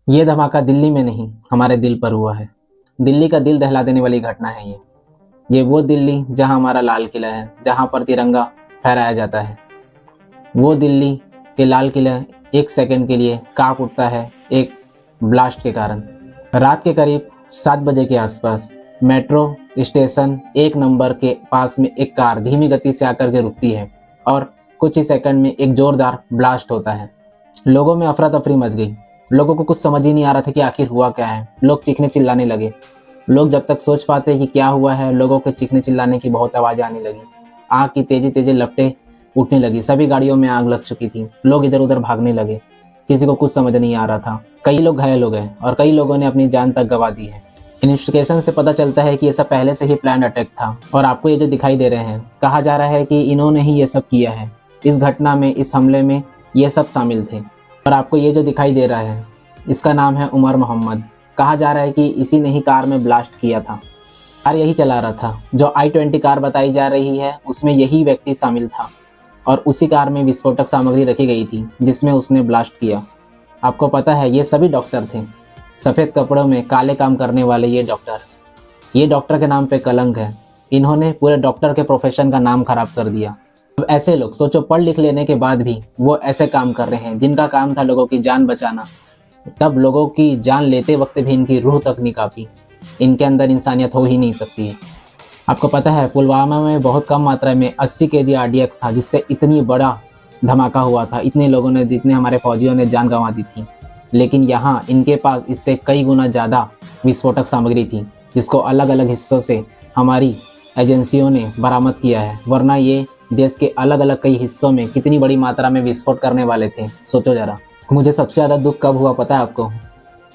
ये धमाका दिल्ली में नहीं, हमारे दिल पर हुआ है। दिल्ली का दिल दहला देने वाली घटना है ये वो दिल्ली जहां हमारा लाल किला है, जहां पर तिरंगा फहराया जाता है। वो दिल्ली के लाल किला एक सेकंड के लिए कांप उठता है एक ब्लास्ट के कारण। रात के करीब 7 बजे के आसपास मेट्रो स्टेशन 1 नंबर के पास में एक कार धीमी गति से आकर के रुकती है और कुछ ही सेकंड में एक जोरदार ब्लास्ट होता है। लोगों में अफरा तफरी मच गई। लोगों को कुछ समझ ही नहीं आ रहा था कि आखिर हुआ क्या है। लोग चीखने चिल्लाने लगे। लोग जब तक सोच पाते कि क्या हुआ है, लोगों के चीखने चिल्लाने की बहुत आवाज़ आने लगी। आग की तेजी तेजी लपटें उठने लगी। सभी गाड़ियों में आग लग चुकी थी। लोग इधर उधर भागने लगे। किसी को कुछ समझ नहीं आ रहा था। कई लोग घायल हो गए और कई लोगों ने अपनी जान तक गंवा दी है। इन्वेस्टिगेशन से पता चलता है कि ये सब पहले से ही प्लान अटैक था और आपको ये जो दिखाई दे रहे हैं, कहा जा रहा है कि इन्होंने ही ये सब किया है। इस घटना में, इस हमले में ये सब शामिल थे। और आपको ये जो दिखाई दे रहा है, इसका नाम है उमर मोहम्मद। कहा जा रहा है कि इसी ने ही कार में ब्लास्ट किया था। कार यही चला रहा था। जो i20 कार बताई जा रही है, उसमें यही व्यक्ति शामिल था और उसी कार में विस्फोटक सामग्री रखी गई थी जिसमें उसने ब्लास्ट किया। आपको पता है, ये सभी डॉक्टर थे। सफ़ेद कपड़ों में काले काम करने वाले ये डॉक्टर के नाम पे कलंक है। इन्होंने पूरे डॉक्टर के प्रोफेशन का नाम खराब कर दिया। अब ऐसे लोग, सोचो, पढ़ लिख लेने के बाद भी वो ऐसे काम कर रहे हैं जिनका काम था लोगों की जान बचाना। तब लोगों की जान लेते वक्त भी इनकी रूह तक नहीं कांपी। इनके अंदर इंसानियत हो ही नहीं सकती है। आपको पता है, पुलवामा में बहुत कम मात्रा में 80 केजी RDX था, जिससे इतनी बड़ा धमाका हुआ था। इतने लोगों ने, जितने हमारे फौजियों ने जान गंवा दी थी। लेकिन यहाँ इनके पास इससे कई गुना ज़्यादा विस्फोटक सामग्री थी, जिसको अलग अलग हिस्सों से हमारी एजेंसियों ने बरामद किया है। वरना ये देश के अलग अलग कई हिस्सों में कितनी बड़ी मात्रा में विस्फोट करने वाले थे, सोचो ज़रा। मुझे सबसे ज़्यादा दुख कब हुआ पता है आपको?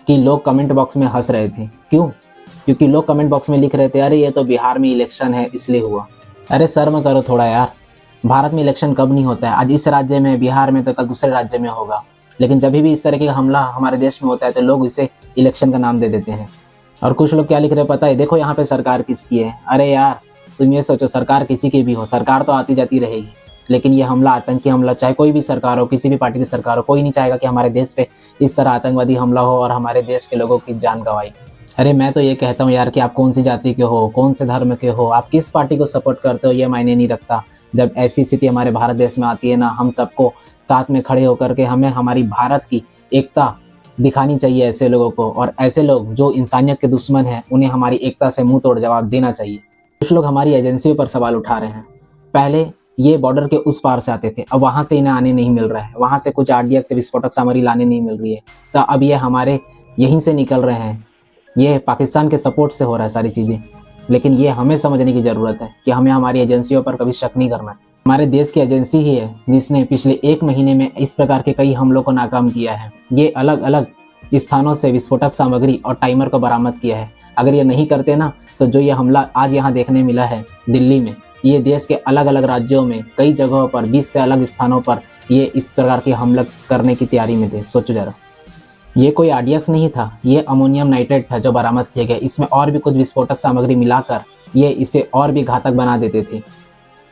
कि लोग कमेंट बॉक्स में हंस रहे थे। क्यों? क्योंकि लोग कमेंट बॉक्स में लिख रहे थे, अरे ये तो बिहार में इलेक्शन है इसलिए हुआ। अरे शर्म करो थोड़ा यार। भारत में इलेक्शन कब नहीं होता है? आज इस राज्य में, बिहार में, तो कल दूसरे राज्य में होगा। लेकिन जब भी इस तरह का हमला हमारे देश में होता है तो लोग इसे इलेक्शन का नाम दे देते हैं। और कुछ लोग क्या लिख रहे हैं पता है? देखो यहाँ पे सरकार किसकी है। अरे यार, तुम ये सोचो, सरकार किसी की भी हो, सरकार तो आती जाती रहेगी। लेकिन ये हमला, आतंकी हमला, चाहे कोई भी सरकार हो, किसी भी पार्टी की सरकार हो, कोई नहीं चाहेगा कि हमारे देश पे इस तरह आतंकवादी हमला हो और हमारे देश के लोगों की जान गंवाई। अरे मैं तो ये कहता हूँ यार कि आप कौन सी जाति के हो, कौन से धर्म के हो, आप किस पार्टी को सपोर्ट करते हो, ये मायने नहीं रखता। जब ऐसी स्थिति हमारे भारत देश में आती है ना, हम सबको साथ में खड़े होकर के हमें हमारी भारत की एकता दिखानी चाहिए ऐसे लोगों को। और ऐसे लोग जो इंसानियत के दुश्मन हैं, उन्हें हमारी एकता से मुंह तोड़ जवाब देना चाहिए। कुछ लोग हमारी एजेंसियों पर सवाल उठा रहे हैं। पहले ये बॉर्डर के उस पार से आते थे, अब वहाँ से इन्हें आने नहीं मिल रहा है। वहाँ से कुछ RDX से विस्फोटक सामग्री लाने नहीं मिल रही है, तो अब ये हमारे यहीं से निकल रहे हैं। ये पाकिस्तान के सपोर्ट से हो रहा है सारी चीज़ें। लेकिन ये हमें समझने की ज़रूरत है कि हमें हमारी एजेंसियों पर कभी शक नहीं करना है। हमारे देश की एजेंसी ही है जिसने पिछले 1 महीने में इस प्रकार के कई हमलों को नाकाम किया है। ये अलग अलग स्थानों से विस्फोटक सामग्री और टाइमर को बरामद किया है। अगर ये नहीं करते ना, तो जो ये हमला आज यहाँ देखने मिला है दिल्ली में, ये देश के अलग अलग राज्यों में कई जगहों पर, 20 से अलग स्थानों पर ये इस प्रकार के हमला करने की तैयारी में थे। सोचो जरा। ये कोई RDX नहीं था, ये अमोनियम नाइट्रेट था जो बरामद किया गया। इसमें और भी कुछ विस्फोटक सामग्री मिलाकर ये इसे और भी घातक बना देते थे।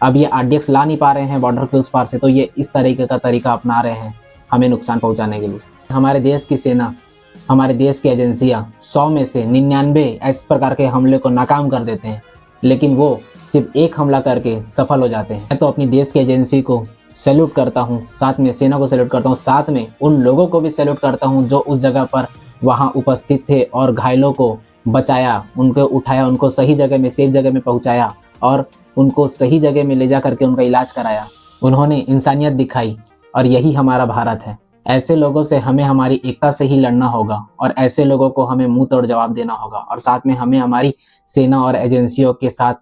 अब ये RDX ला नहीं पा रहे हैं बॉर्डर के उस पार से, तो ये इस तरीके का तरीका अपना रहे हैं हमें नुकसान पहुंचाने के लिए। हमारे देश की सेना, हमारे देश की एजेंसियां 100 में से 99 इस प्रकार के हमले को नाकाम कर देते हैं, लेकिन वो सिर्फ एक हमला करके सफल हो जाते हैं। मैं तो अपनी देश की एजेंसी को सैल्यूट करता हूँ, साथ में सेना को सैल्यूट करता हूँ, साथ में उन लोगों को भी सैल्यूट करता हूँ जो उस जगह पर वहाँ उपस्थित थे और घायलों को बचाया, उनको उठाया, उनको सही जगह में, सेफ जगह में पहुँचाया और उनको सही जगह में ले जा करके उनका इलाज कराया। उन्होंने इंसानियत दिखाई और यही हमारा भारत है। ऐसे लोगों से हमें हमारी एकता से ही लड़ना होगा और ऐसे लोगों को हमें मुंह तोड़ जवाब देना होगा। और साथ में हमें हमारी सेना और एजेंसियों के साथ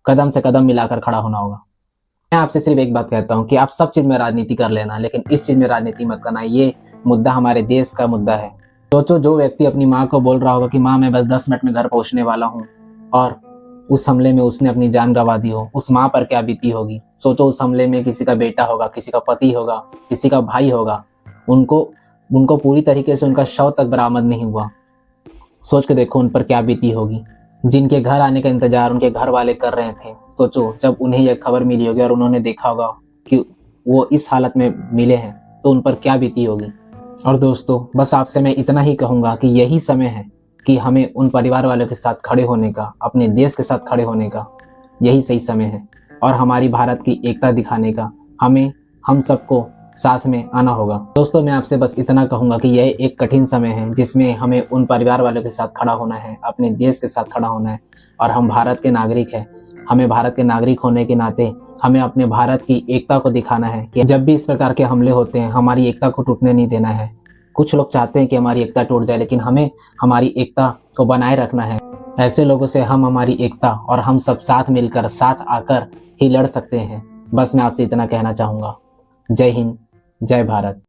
कदम से कदम मिलाकर खड़ा होना होगा। मैं आपसे सिर्फ एक बात कहता हूँ कि आप सब चीज़ में राजनीति कर लेना, लेकिन इस चीज़ में राजनीति मत करना। ये मुद्दा हमारे देश का मुद्दा है। सोचो, जो व्यक्ति अपनी माँ को बोल रहा होगा कि माँ मैं बस 10 मिनट में घर पहुँचने वाला हूँ, और उस हमले में उसने अपनी जान गंवा दी हो, उस माँ पर क्या बीती होगी। सोचो, उस हमले में किसी का बेटा होगा, किसी का पति होगा, किसी का भाई होगा, उनको पूरी तरीके से उनका शव तक बरामद नहीं हुआ। सोच के देखो उन पर क्या बीती होगी। जिनके घर आने का इंतजार उनके घर वाले कर रहे थे, सोचो जब उन्हें यह खबर मिली होगी और उन्होंने देखा होगा कि वो इस हालत में मिले हैं, तो उन पर क्या बीती होगी। और दोस्तों, बस आपसे मैं इतना ही कहूँगा कि यही समय है कि हमें उन परिवार वालों के साथ खड़े होने का, अपने देश के साथ खड़े होने का, यही सही समय है। और हमारी भारत की एकता दिखाने का हम सबको साथ में आना होगा। दोस्तों, मैं आपसे बस इतना कहूँगा कि यह एक कठिन समय है जिसमें हमें उन परिवार वालों के साथ खड़ा होना है, अपने देश के साथ खड़ा होना है। और हम भारत के नागरिक हैं। हमें भारत के नागरिक होने के नाते हमें अपने भारत की एकता को दिखाना है कि जब भी इस प्रकार के हमले होते हैं, हमारी एकता को टूटने नहीं देना है। कुछ लोग चाहते हैं कि हमारी एकता टूट जाए, लेकिन हमें हमारी एकता को बनाए रखना है। ऐसे लोगों से हम हमारी एकता और हम सब साथ मिलकर, साथ आकर ही लड़ सकते हैं। बस मैं आपसे इतना कहना चाहूँगा। जय हिंद, जय भारत।